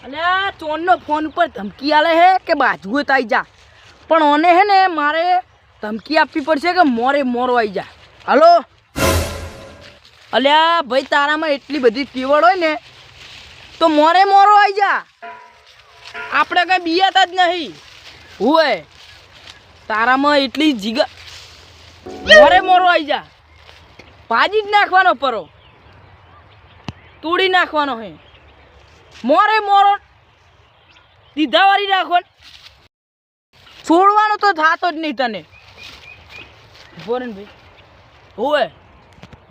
અલ્યા ચોનનો ફોન ઉપર ધમકી આલે હે કે બાજુએ તાઈ જા, પણ ઓને હે ને મારે ધમકી આપવી પડશે કે મોરે મોરો આવી જા. હાલો અલ્યા ભાઈ, તારામાં એટલી બધી ટીવડ હોય ને તો મોરે મોરો આવી જા. આપણે કઈ બિયાતા જ નહીં હોય, તારામાં એટલી જીગા મોરે મોરો આવી જા. ભાજી જ નાખવાનો પરો, તોડી નાખવાનો હે. મોરે મોરો દીધા વાળી રાખો, છોડવાનો તો થાતો જ નહીં તને. બોરે ને ભાઈ હોય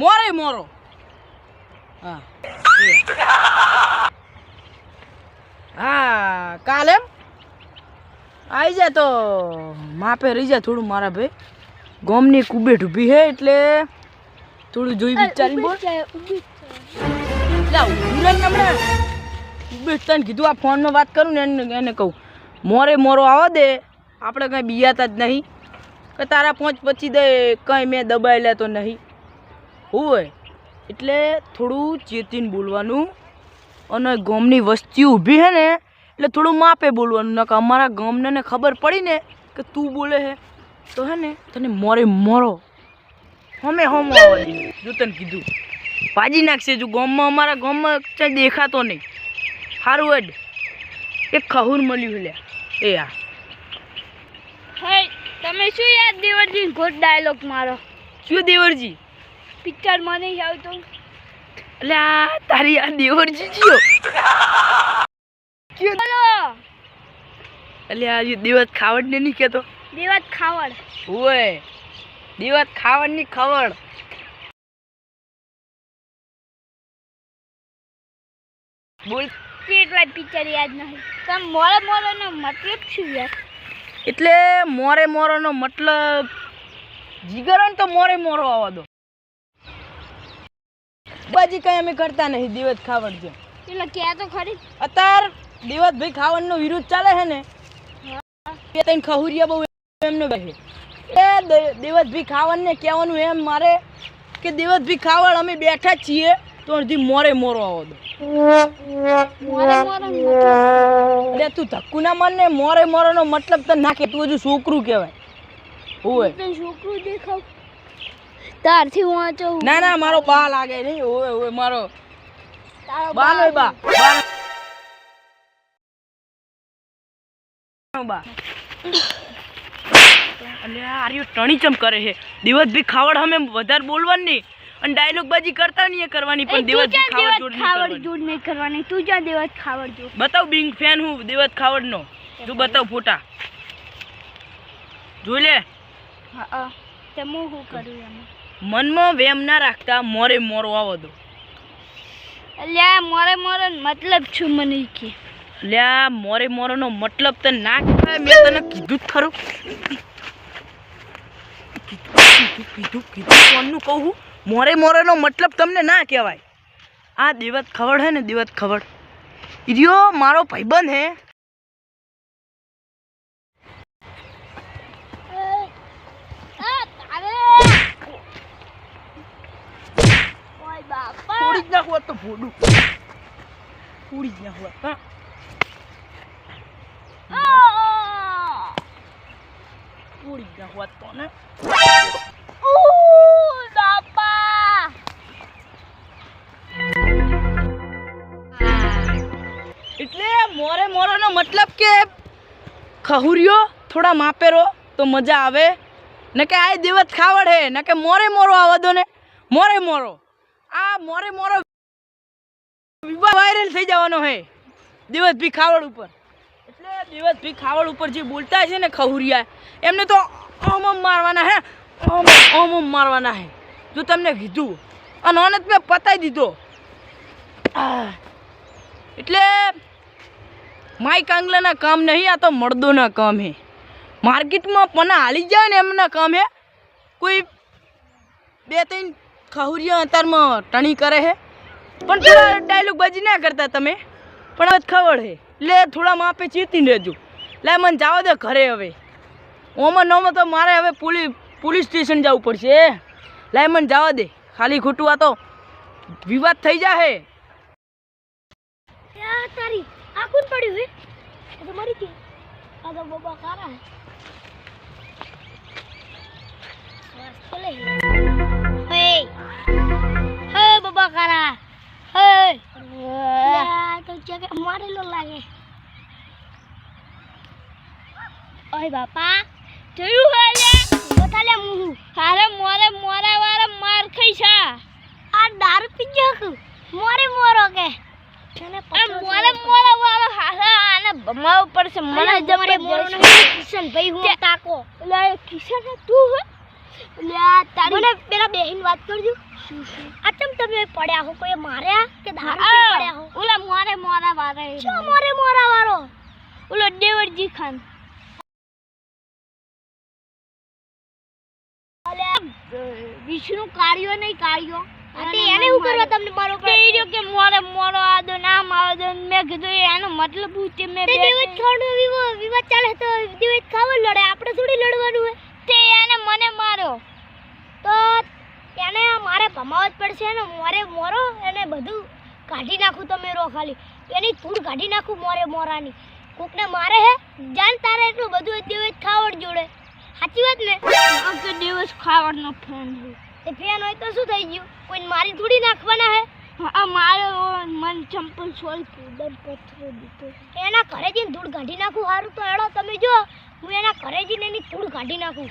મોરે મોરો. હા હા, કાલે આવી જાય તો માપે રહી જાય થોડું મારા ભાઈ. ગોમની કુબેટ ઊભી હે એટલે થોડું જોઈ વિચારી બોલ. તને કીધું આ ફોનમાં વાત કરું ને એને કહું મોરે મોરો આવવા દે, આપણે કંઈ બિયાતા જ નહીં કે તારા પહોંચ પચી દે, કંઈ મેં દબાઈ લેતો નહીં હોય. એટલે થોડું ચેતીને બોલવાનું, અને ગામની વસ્તી ઊભી હે ને એટલે થોડું માપે બોલવાનું. નકર અમારા ગામને ખબર પડી ને કે તું બોલે હે તો હે ને તને મોરે મોરો હમે હમ આવવા દે. જો તને કીધું ભાજી નાખશે. જો ગામમાં અમારા ગામમાં ક્યાંય દેખાતો નહીં. સારું જ એક ખહુર મળ્યું લે. એ આ હે તમે શું યાર દેવરજી ગોટ ડાયલોગ મારો? શું દેવરજી? પિક્ચર માં નહીં આવતો? એટલે આ તારી આ દેવરજી જીઓ બોલો. એટલે આ દેવત ખાવડ ને નહીં કેતો? દેવત ખાવડ ઓય, દેવત ખાવડ ની ખવડ. બોલ કેટલા પિક્ચર યાદ નહીં. તમે મોરે મોરે નો મતલબ શું યાર? એટલે મોરે મોરો નો મતલબ જીગરણ તો મોરે મોરો આવવા દો. બાજી કઈ અમે કરતા નહીં દેવત ખાવડ છે એટલે ક્યાં તો ખરી. અત્યારે દેવત ભાઈ ખાવડ નો વિરોધ ચાલે છે ને, એ તઈને ખહુરિયા બહુ એમનો કહે. એ દેવત ભાઈ ખાવડ ને કહેવાનું એમ મારે કે દેવત ભાઈ ખાવડ અમે બેઠા જ છીએ તો અડધી મોરે મોરો આવો દો. મોરે મોરે અરે તું ધક્કુ ના માર ને. મોરે મોરો નો મતલબ તો નાખે, તું હજુ છોકરું કહેવાય હોય. તો છોકરું દેખાવ તારથી વાંચો. ના ના, મારો બા લાગે નહીં. ઓય ઓય મારો બા નો બા બા. અને આર્યો ટણી ચમ કરે છે. દેવતભાઈ ખાવડ અમે વધારે બોલવાનું નહીં અને ડાયલોગ બાજી કરતા નહીં કરવાની, પણ દેવતભાઈ ખાવડ જોડ નહીં કરવાની. તું જા દેવત ખાવડ જોડ. બતાવ, બિંગ ફેન હું દેવત ખાવડ નો. તું બતાવ ફોટા જોઈ લે. હા તે હું શું કરું એમાં? મનમાં વેમ ના રાખતા, મોરે મોરો આવો દો. અલ્યા મોરે મોરે મતલબ શું મને કે? અલ્યા મોરે મોરો નો મતલબ તો ના કહેવાય. મેં તને કીધું જ ખરું. કીધું કોણનું કહું? મોરે મોરે નો મતલબ તમને ના કહેવાય. આ દેવત ખવડ હે ને, દેવત ખવડ ઈરિયો મારો ભાઈબંધ હે. થોડી જ નાખવા તો ફોડું થોડી જ નાખવા. થોડી જ નાખવા તો ને. એટલે મોરે મોરો નો મતલબ કે ખહુરિયો થોડા માપેરો તો મજા આવે ને. કે આ દેવત ખાવડ હે ને કે મોરે મોરો આવવા દો ને. મોરે મોરો આ મોરે મોરો વાયરલ થઈ જવાનો હે દેવતભાઈ ખાવડ ઉપર. એટલે દેવતભાઈ ખાવડ ઉપર જે બોલતા છે ને ખહુરિયા, એમને તો ઓમ મારવાના હે, ઓમ મારવાના હે. જો તમને કીધું અને ઓનત મેં પતાવી દીધો. એટલે માઈ કાંગલાના કામ નહીં, આ તો મર્દોના કામ હે. માર્કેટમાં પના હાલી જાય ને એમના કામ હે. કોઈ બે ત્રણ ખહુરિયા અત્યારમાં ટણી કરે હે, પણ થોડા ડાયલોગ બાજી ના કરતા તમે. પણ હવે ખબર હે એટલે થોડા માપે ચેતીને રહેજો. લે મને જવા દે ઘરે. હવે ઓમાં નોમાં તો મારે હવે પોલીસ સ્ટેશન જવું પડશે. લે મને જવા દે. ખાલી ખોટું આ તો વિવાદ થઈ જાહે. તારી આ કોણ પડ્યું હે એ તો મરી ગઈ આ તો બાબા કારા હે હે બાબા કારા હે તો જગે મારેલો લાગે ઓય બાપા જોયું હે લે બતાલે મુહુ હારે મોરે મોરા વાળા માર ખાઈ છે આ દારૂ પી ગયો મોરે મોરો કે મોરે મોરા વાળો હારા આને ભમાવ પડશે મને જમરે મોરો નહીં કિશન ભાઈ હું તાકો લે કિશન તું હે લે તારી મને પેલા બેહીન વાત કરજો આ તમે પડ્યા હો કોઈ માર્યા કે દારૂ પી પડ્યા હો ઓલા મોરે મોરા વાળા શું મોરે મોરા વાળો ઓલો દેવરજી ખાન વિષ્ણુ કાર્યો નહીં કાર્યો એને શું કરવા તમને મારો કહ્યો કે મોરે મોરો આદો નામ આદો મેં કીધું એનો મતલબ હું તે મેં દેવત ખાવાનો વિવાદ ચાલે તો દેવત ખાવા લડે આપણે થોડી લડવાનું હે તે એને મને માર્યો તો એને મારે ભમાવ જ પડશે ને મોરે મોરો એને બધું કાઢી નાખું તમે રો ખાલી એની ધૂળ કાઢી નાખું મોરે મોરાની કોકને મારે હે જાન તારે એટલું બધું દેવત ખાવડ જોડે સાચી વાત ને કે દિવસ ખાવાનો ફેન છે તે ફેન હોય તો શું થઈ ગયું કોઈ મારી થોડી નાખવાના હે આ મારો મન ચંપલ સોલ કુદર પથરો દીધો એના ઘરે જઈને ધૂળ કાઢી નાખું સારું તો એડો તમે જો હું એના ઘરે જઈને એની ધૂળ કાઢી નાખું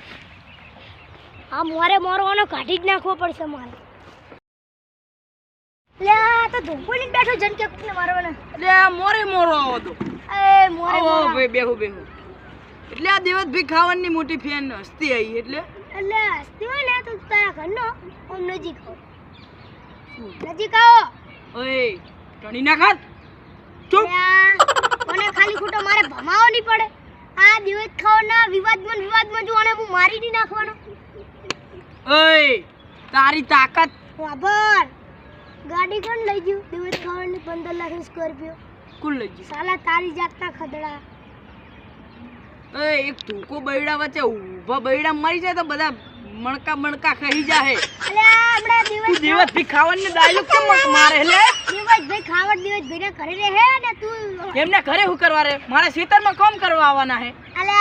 આ મોરે મોરવાનો કાઢી જ નાખવો પડશે મારે લે તો ધૂંપોલી બેઠો જન કે કોને મારવાના લે મોરે મોરો આવો તો એ મોરે આવો ભાઈ બેહો એટલે આ દિવસ ભી ખાવાની મોટી ફેન હસ્તી આવી એટલે હસ્તી હોય ને તો તારા ઘરનો ઓમ નજીક આવો ઓય ટણી ના ખાત ચૂપ મને ખાલી ખોટો મારે ભમાવો નહીં પડે આ દિવસ ખાવાના વિવાદમાં જો આને હું મારી નહીં નાખવાનો ઓય તારી તાકાત વાબર ગાડી કોણ લઈ ગયું દિવસ ખાવાની 15 લાખ સ્કોર્પિયો કોણ લઈ ગયું સાલા તારી જાતના ખદડા એક ધોકો બૈડા વચ્ચે ઊભા બૈડા મરી જાય તો બધા મણકા ખાઈ જાહે અલે આપડા દિવસ ભી ખાવાની ડાયલોગ કેમ મારે લે દિવસ ભાઈ ખાવડ દિવસ ભઈને ઘરે રહે ને તું એમને ઘરે હું કરવા રે મારા ખેતરમાં કામ કરવા આવવાના હે અલે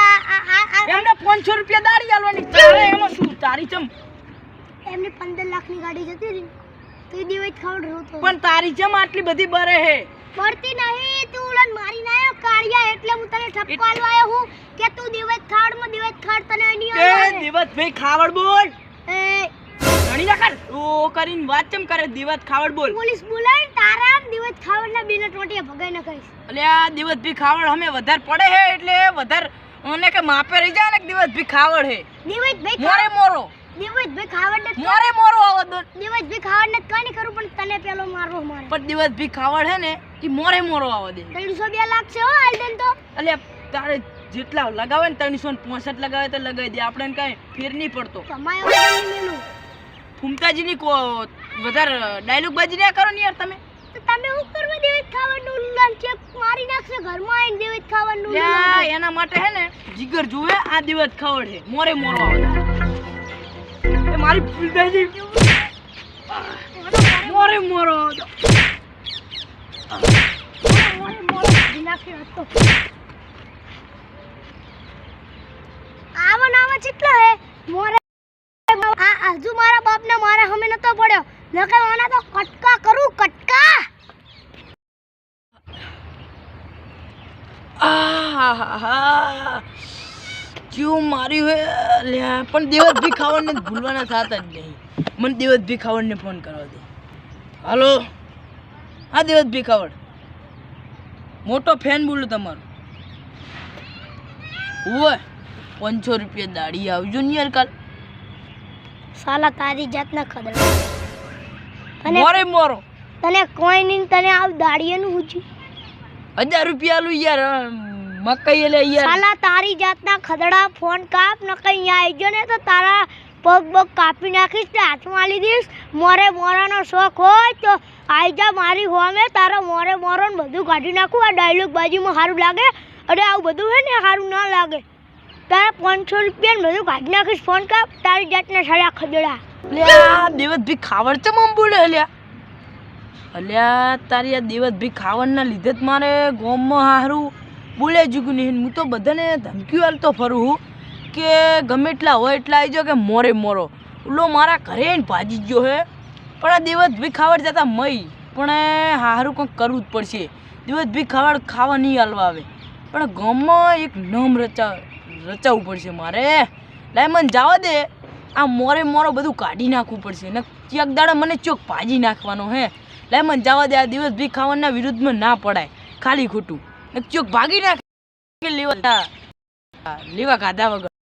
એમને 500 રૂપિયા દાડી આલવાની તારે એમાં શું તારી ચમ એમને 15 લાખની ગાડી જતી રહી તો દિવસ ખાવડ રોતો પણ તારી ચમ આટલી બધી બરે હે પડતી નહીં તું ઉલન મારી નાયો કાળિયા એટલે હું તને ઠપકો આલવાયો હું કે તું દિવસ ખાડ તને નહીં આવે એ દિવસ ભાઈ ખાવડ બોલ એ ઘણી રાખર ઓ કરીને વાત ચમ કરે દિવસ ખાવડ બોલ પોલીસ બોલાય તારા દિવસ ખાવડના બિને ટોટિયા ભગાઈ ન કઈશ એટલે આ દિવસ ભી ખાવડ અમે વધારે પડે હે એટલે વધારે ઓને કે માપે રહી જાય ને દિવસ ભી ખાવડ હે દિવસ ભાઈ મોરે મોરો દિવસ ભાઈ ખાવડ ને મોરે મોરો આવો દો દિવસ ભાઈ ખાવડ ને કઈ નહીં કરું પણ તને પેલો મારવો મારે પણ દિવસ ભી ખાવડ હે ને ઈ મોરે મોરો આવો દે 302 લાખ છે હો હાલ દેન તો એટલે તારે જેટલા લગાવે ને 365 લગાવે તો લગાવી દે આપણે કઈ ફેર નહીં પડતો કમાયો નહીં મેલું ફૂમતાજીની વધારે ડાયલોગ બાજી ના કરો ને યાર તમે તો તમે હું કરવા દિવસ ખાવાનું ઉલ્લંઘન છે મારી નાખશે ઘરમાં આવીને દિવસ ખાવાનું એના માટે હે ને જીગર જોવે આ દિવસ ખાવડ હે મોરે મોરો આવે એ મારી ફૂલતાજી મોરે મોરો આવા કેટલા હે મોરે આ હજુ મારા બાપને મારે હમે નતો પડ્યો નકે ઓના તો કટકા કરું કટકા ક્યું માર્યું હે લ્યા પણ દિવસ ભી ખાવાને ભૂલવાના થતા જ નહીં મને દિવસ ભી ખાવડને ફોન કરવા દે હાલો હા દિવસ ભી ખાવડ મોટો ફેન બોલું તમારો ઓય 500 રૂપિયા દાડી આવજો ને યાર કાલ સાલા તારી જાતના ખદડા મોરે મોરો તને કોઈ નહીં તને આ દાડીએનું હુજી 1000 રૂપિયા આલું યાર મકાઈ લે યાર સાલા તારી જાતના ખદડા ફોન કાપ ન કઈ આવજો ને તો તારા પગ કાપી નાખીશ ને હાથમાં આલી દઈશ મોરે મોરાનો શોખ હોય તો આઈ જા મારી હોમે તારા મોરે મોરોને બધું કાઢી નાખું આ ડાયલોગ બાજુમાં સારું લાગે અરે આવું બધું હે ને સારું ના લાગે તારા 500 રૂપિયા બધું કાઢી નાખીશ ફોન કાપ તારી જાતના સાડા ખદડા લે આ દિવસ ભી ખાવડ ચમ બોલે લ્યા અલ્યા તારી આ દિવસ ભી ખાવાના લીધે જ મારે ગોમમાં હારું બોલે જુગું નહીં. હું તો બધાને ધમકીઓ આલતો ફરું હું કે ગમે એટલા હોય એટલા આવી જાઓ કે મોરે મોરો ઓલો મારા ઘરે ને ભાજી જ ગયો હે. પણ આ દિવસ ભી ખાવડ જતા મય પણ હારું કંઈક કરવું જ પડશે. દિવસ ભી ખાવા નહીં હાલવા આવે પણ ગામમાં એક નામ રચાવવું પડશે મારે. લાય મને જવા દે, આ મોરે મોરો બધું કાઢી નાખવું પડશે ને ક્યાંક દાડે મને ચોક ભાજી નાખવાનો હે. લાય મને જવા દે, આ દિવસ ભી ખાવાના વિરુદ્ધમાં ના પડાય ખાલી ખોટું ને ચોક ભાગી નાખે લેવા ખાધા વગર.